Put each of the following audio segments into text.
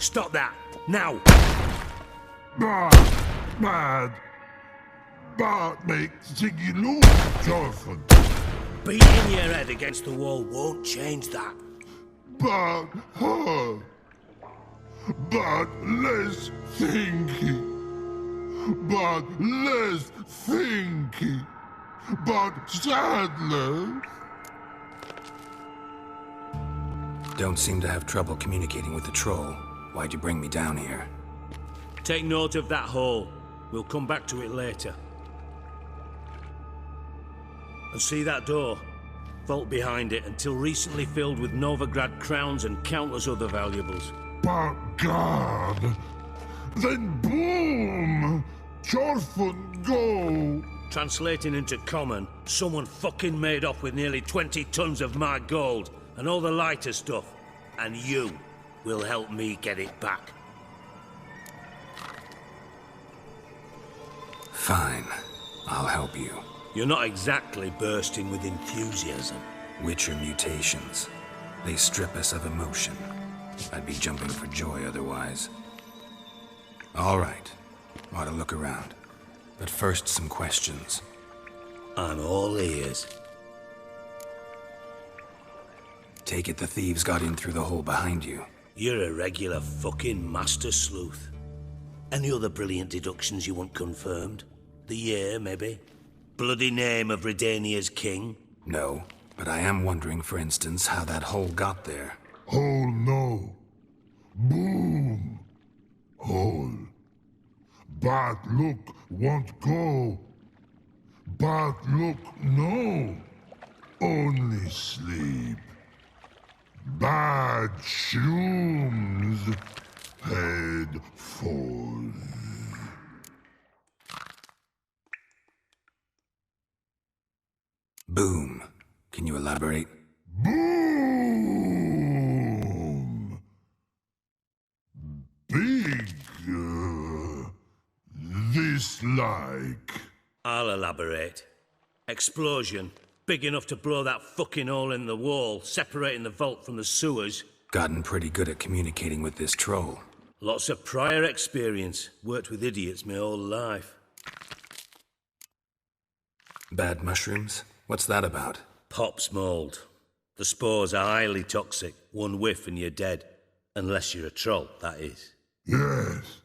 Stop that! Now! Mad! But makes Ziggy lose, Jorfin. Beating your head against the wall won't change that. But her. But less thinky. But less thinky. But sadler. Don't seem to have trouble communicating with the troll. Why'd you bring me down here? Take note of that hole. We'll come back to it later. And see that door? Vault behind it, until recently filled with Novigrad crowns and countless other valuables. But God! Then boom! Jorfin go! Translating into common, someone fucking made off with nearly 20 tons of my gold, and all the lighter stuff. And you will help me get it back. Fine. I'll help you. You're not exactly bursting with enthusiasm. Witcher mutations. They strip us of emotion. I'd be jumping for joy otherwise. All right. Ought to look around. But first, some questions. I'm all ears. Take it the thieves got in through the hole behind you. You're a regular fucking master sleuth. Any other brilliant deductions you want confirmed? The year, maybe? Bloody name of Redania's king? No, but I am wondering, for instance, how that hole got there. Hole no. Boom. Hole. But look won't go. But look no. Only sleep. Bad shrooms. Head falls. Boom. Can you elaborate? Boom! Big. This like. I'll elaborate. Explosion. Big enough to blow that fucking hole in the wall, separating the vault from the sewers. Gotten pretty good at communicating with this troll. Lots of prior experience. Worked with idiots my whole life. Bad mushrooms? What's that about? Pops mold. The spores are highly toxic. One whiff and you're dead. Unless you're a troll, that is. Yes.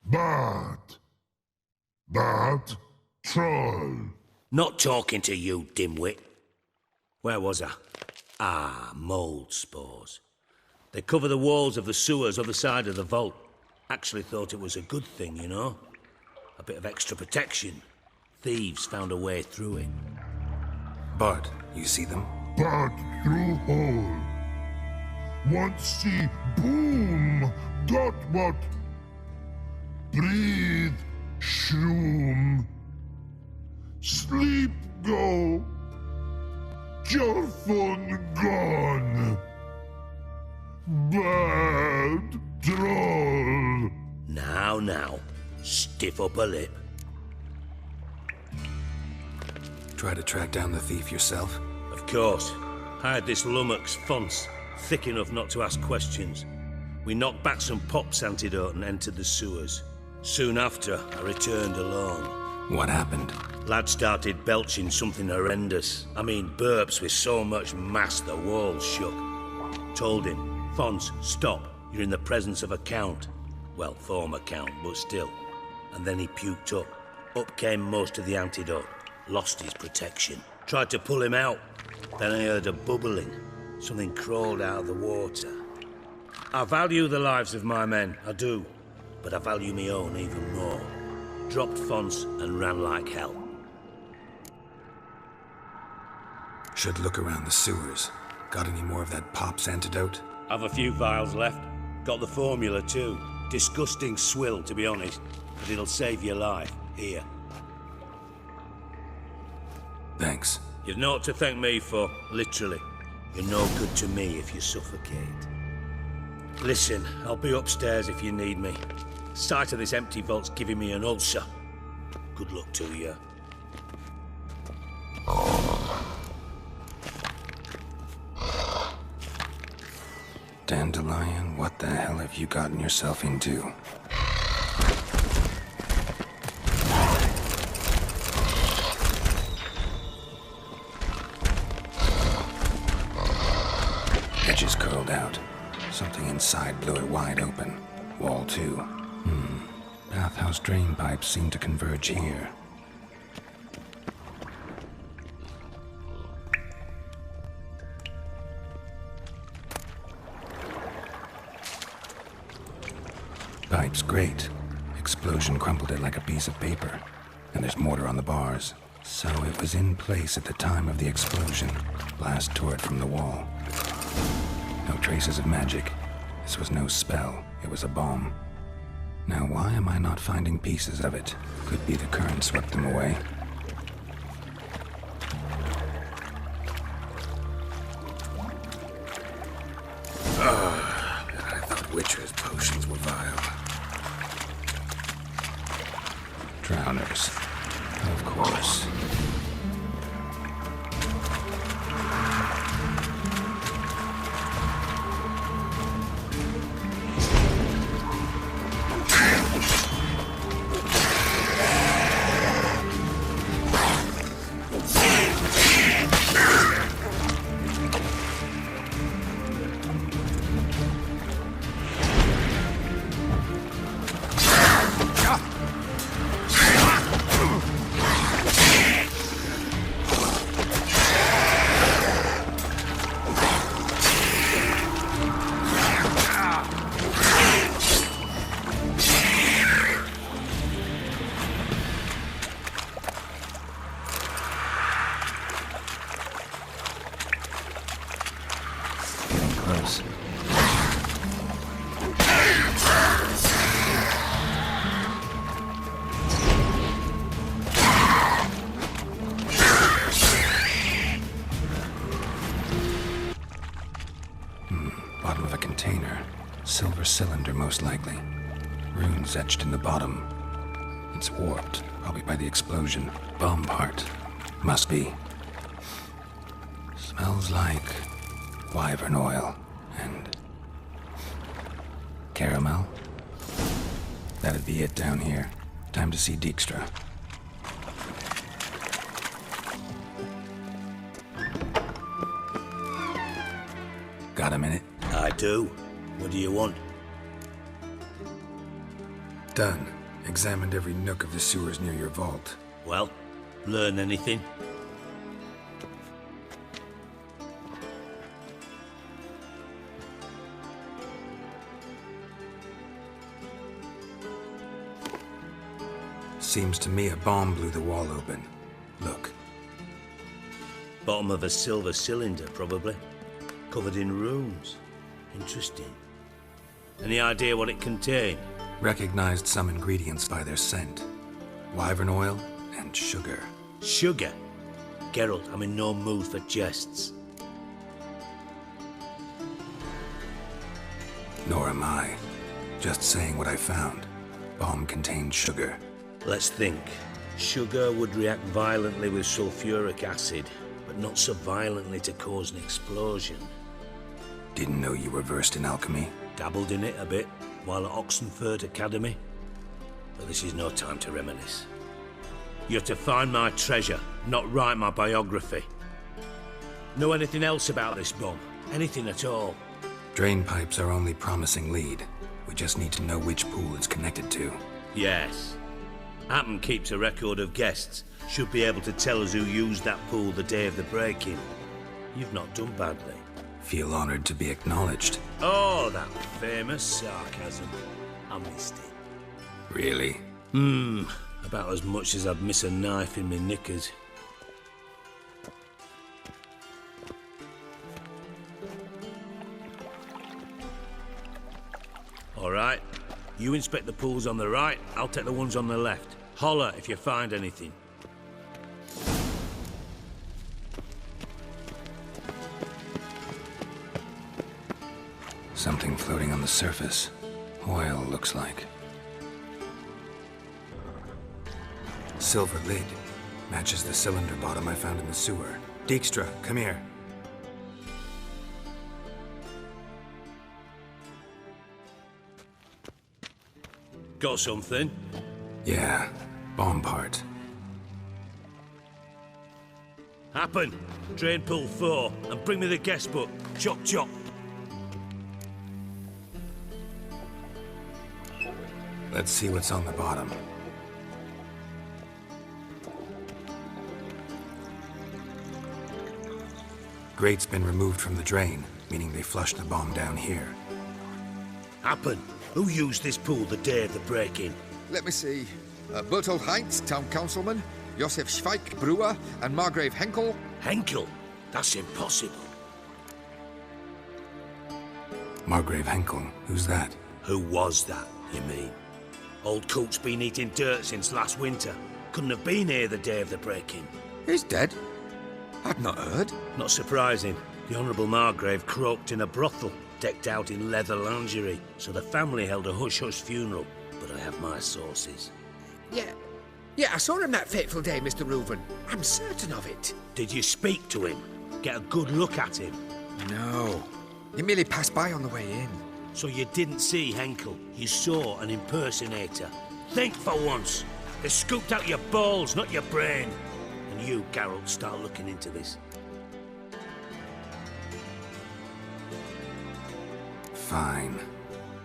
But troll. Not talking to you, dimwit. Where was I? Ah, mold spores. They cover the walls of the sewers other side of the vault. Actually thought it was a good thing, you know? A bit of extra protection. Thieves found a way through it. Bart, you see them? But through hole. Want see boom. Got what? Breathe. Shroom. Sleep go. Jorfin gone. Bad troll. Now. Stiff upper lip. Try to track down the thief yourself? Of course. Hired this lummox Fons, thick enough not to ask questions. We knocked back some Pop's antidote and entered the sewers. Soon after, I returned alone. What happened? Lad started belching something horrendous. I mean, burps with so much mass the walls shook. Told him, Fons, stop. You're in the presence of a count. Well, former count, but still. And then he puked up. Up came most of the antidote. Lost his protection. Tried to pull him out. Then I heard a bubbling. Something crawled out of the water. I value the lives of my men, I do. But I value my own even more. Dropped Fons and ran like hell. Should look around the sewers. Got any more of that Pop's antidote? I've a few vials left. Got the formula too. Disgusting swill, to be honest. But it'll save your life. Here. Thanks. You've naught to thank me for, literally. You're no good to me if you suffocate. Listen, I'll be upstairs if you need me. Sight of this empty vault's giving me an ulcer. Good luck to you. Dandelion, what the hell have you gotten yourself into? Edges curled out. Something inside blew it wide open. Wall too. Bathhouse drain pipes seem to converge here. Pipe's great. Explosion crumpled it like a piece of paper. And there's mortar on the bars. So it was in place at the time of the explosion. Blast tore it from the wall. No traces of magic. This was no spell. It was a bomb. Now why am I not finding pieces of it? Could be the current swept them away. I thought Witcher's potions were vile. Drowners. Of course. Bottom of a container. Silver cylinder, most likely. Runes etched in the bottom. It's warped, probably by the explosion. Bomb part. Must be. Smells like wyvern oil and caramel. That'd be it down here. Time to see Dijkstra. Got a minute? I do. What do you want? Done. Examined every nook of the sewers near your vault. Well, learn anything? Seems to me a bomb blew the wall open. Look. Bottom of a silver cylinder, probably. Covered in runes. Interesting. Any idea what it contained? Recognized some ingredients by their scent. Wyvern oil and sugar. Sugar? Geralt, I'm in no mood for jests. Nor am I. Just saying what I found. Bomb contained sugar. Let's think. Sugar would react violently with sulfuric acid, but not so violently to cause an explosion. Didn't know you were versed in alchemy. Dabbled in it a bit while at Oxenford Academy. But this is no time to reminisce. You're to find my treasure, not write my biography. Know anything else about this bomb? Anything at all? Drain pipes are only promising lead. We just need to know which pool it's connected to. Yes. Appen keeps a record of guests. Should be able to tell us who used that pool the day of the break-in. You've not done badly. Feel honored to be acknowledged. Oh, that famous sarcasm. I missed it. Really? About as much as I'd miss a knife in my knickers. All right. You inspect the pools on the right, I'll take the ones on the left. Holler if you find anything. Something floating on the surface. Oil, looks like. Silver lid. Matches the cylinder bottom I found in the sewer. Dijkstra, come here. Got something? Yeah, bomb part. Happen. Drain pool 4, and bring me the guest book. Chop chop. Let's see what's on the bottom. Grate's been removed from the drain, meaning they flushed the bomb down here. Happen. Who used this pool the day of the break-in? Let me see. Bertolt Heinz, town councilman, Josef Schweik, brewer, and Margrave Henkel. Henkel? That's impossible. Margrave Henkel? Who's that? Who was that, you mean? Old Coot's been eating dirt since last winter. Couldn't have been here the day of the break-in. He's dead? I'd not heard. Not surprising. The Honourable Margrave croaked in a brothel, decked out in leather lingerie, so the family held a hush-hush funeral. But I have my sources. Yeah, I saw him that fateful day, Mr. Reuven. I'm certain of it. Did you speak to him? Get a good look at him? No. He merely passed by on the way in. So you didn't see Henkel, you saw an impersonator. Think for once. They scooped out your balls, not your brain. And you, Geralt, start looking into this. Fine.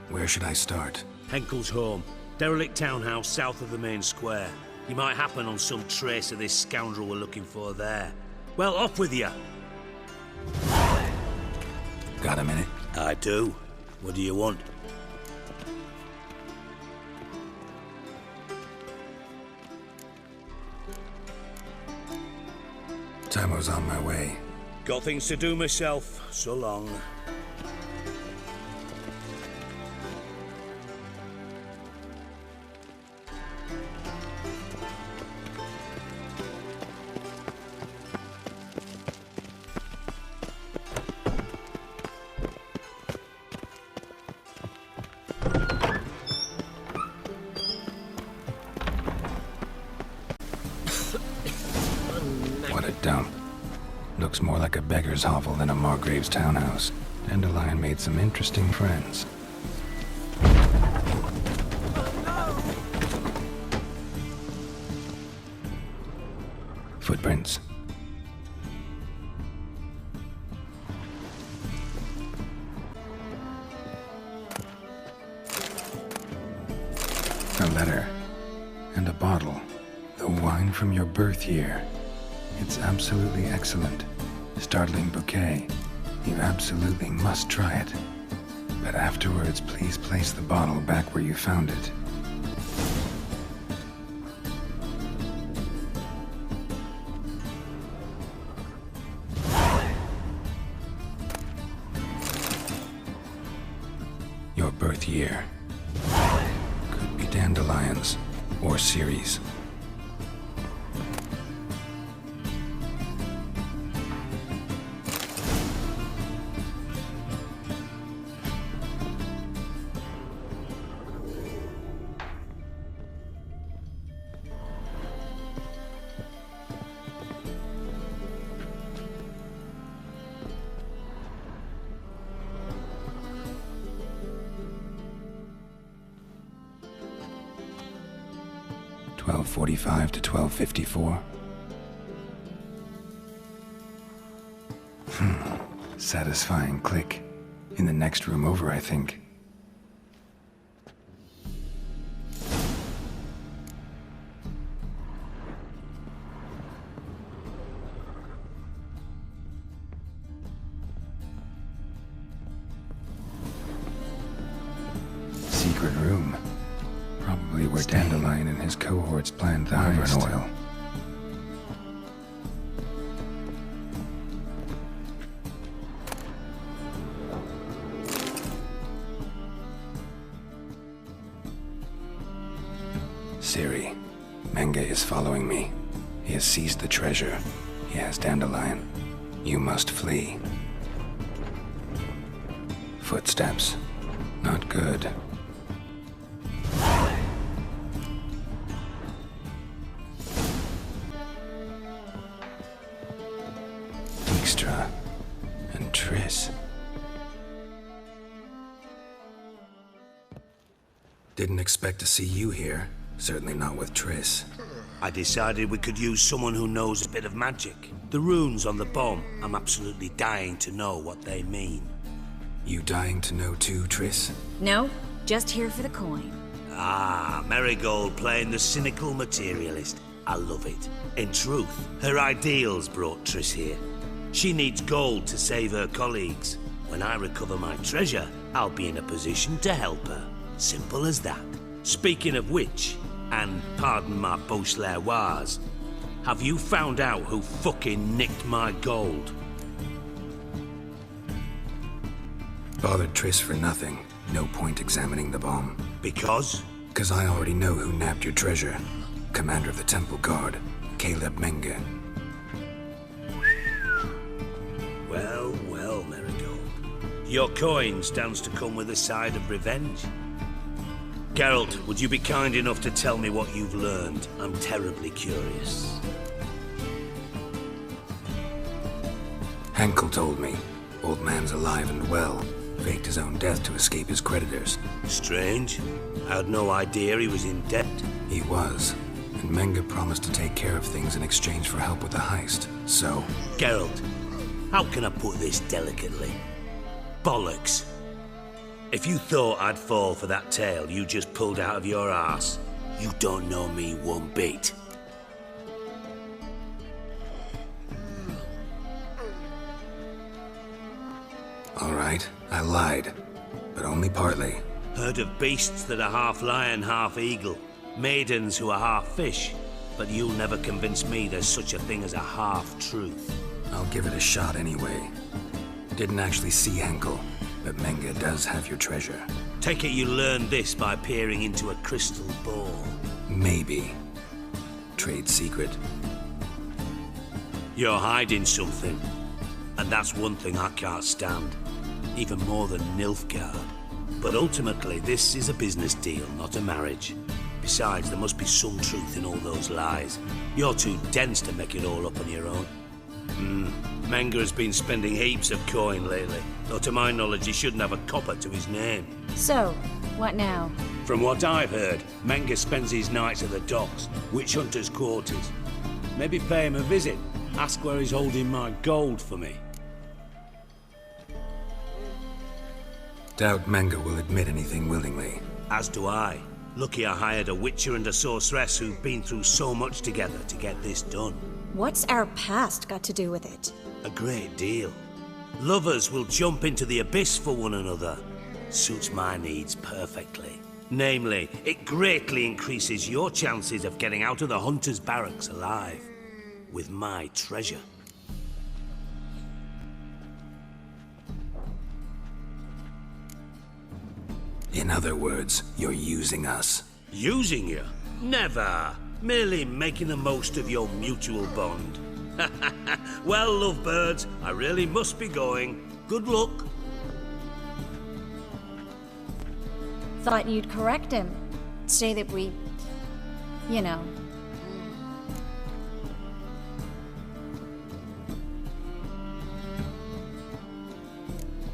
Where should I start? Henkel's home. Derelict townhouse south of the main square. You might happen on some trace of this scoundrel we're looking for there. Well, off with you. Got a minute? I do. What do you want? Tamo's on my way. Got things to do myself. So long. What a dump. Looks more like a beggar's hovel than a Margrave's townhouse. Dandelion made some interesting friends. Footprints. A letter. And a bottle. The wine from your birth year. It's absolutely excellent. Startling bouquet. You absolutely must try it. But afterwards, please place the bottle back where you found it. Your birth year. Could be dandelions or Ceres. .45 to 12:54. Satisfying click. In the next room over, I think. Secret room. Probably where Dandelion and his cohorts planned the harvest oil. Ciri, Menge is following me. He has seized the treasure. He has Dandelion. You must flee. Footsteps. Not good. Dijkstra and Triss. Didn't expect to see you here. Certainly not with Triss. I decided we could use someone who knows a bit of magic. The runes on the bomb, I'm absolutely dying to know what they mean. You dying to know too, Triss? No, just here for the coin. Ah, Marigold playing the cynical materialist. I love it. In truth, her ideals brought Triss here. She needs gold to save her colleagues. When I recover my treasure, I'll be in a position to help her. Simple as that. Speaking of which, and pardon my Beauclervois, have you found out who fucking nicked my gold? Bothered Triss for nothing. No point examining the bomb. Because? Because I already know who nabbed your treasure. Commander of the Temple Guard, Caleb Menge. Well, well, Marigold. Your coin stands to come with a side of revenge. Geralt, would you be kind enough to tell me what you've learned? I'm terribly curious. Henkel told me. Old man's alive and well. Faked his own death to escape his creditors. Strange. I had no idea he was in debt. He was. And Menge promised to take care of things in exchange for help with the heist. So... Geralt, how can I put this delicately? Bollocks. If you thought I'd fall for that tale you just pulled out of your arse, you don't know me one bit. All right, I lied. But only partly. Heard of beasts that are half lion, half eagle. Maidens who are half fish. But you'll never convince me there's such a thing as a half-truth. I'll give it a shot anyway. Didn't actually see Henkel, but Menge does have your treasure. Take it you learned this by peering into a crystal ball. Maybe. Trade secret. You're hiding something. And that's one thing I can't stand. Even more than Nilfgaard. But ultimately, this is a business deal, not a marriage. Besides, there must be some truth in all those lies. You're too dense to make it all up on your own. Menge has been spending heaps of coin lately. Though to my knowledge, he shouldn't have a copper to his name. So, what now? From what I've heard, Menge spends his nights at the docks, witch hunters' quarters. Maybe pay him a visit. Ask where he's holding my gold for me. Doubt Menge will admit anything willingly. As do I. Lucky I hired a witcher and a sorceress who've been through so much together to get this done. What's our past got to do with it? A great deal. Lovers will jump into the abyss for one another. Suits my needs perfectly. Namely, it greatly increases your chances of getting out of the hunter's barracks alive. With my treasure. In other words, you're using us. Using you? Never. Merely making the most of your mutual bond. Well, lovebirds, I really must be going. Good luck. Thought you'd correct him. Say that we... you know...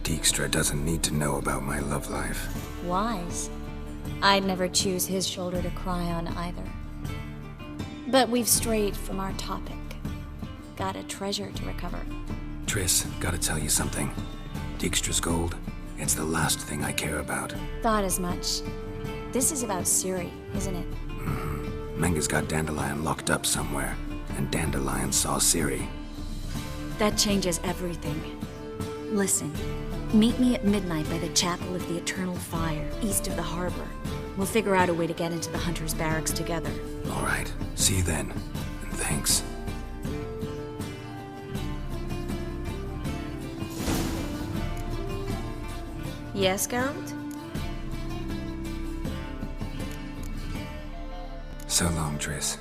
Dijkstra doesn't need to know about my love life. wise. I'd never choose his shoulder to cry on either. But we've strayed from our topic. Got a treasure to recover. Triss, gotta tell you something. Dijkstra's gold, it's the last thing I care about. Thought as much. This is about Ciri, isn't it? Menge's got Dandelion locked up somewhere, and Dandelion saw Ciri. That changes everything. Listen, meet me at midnight by the Chapel of the Eternal Fire, east of the harbor. We'll figure out a way to get into the Hunter's Barracks together. All right, see you then, and thanks. Yes, Geralt? So long, Triss.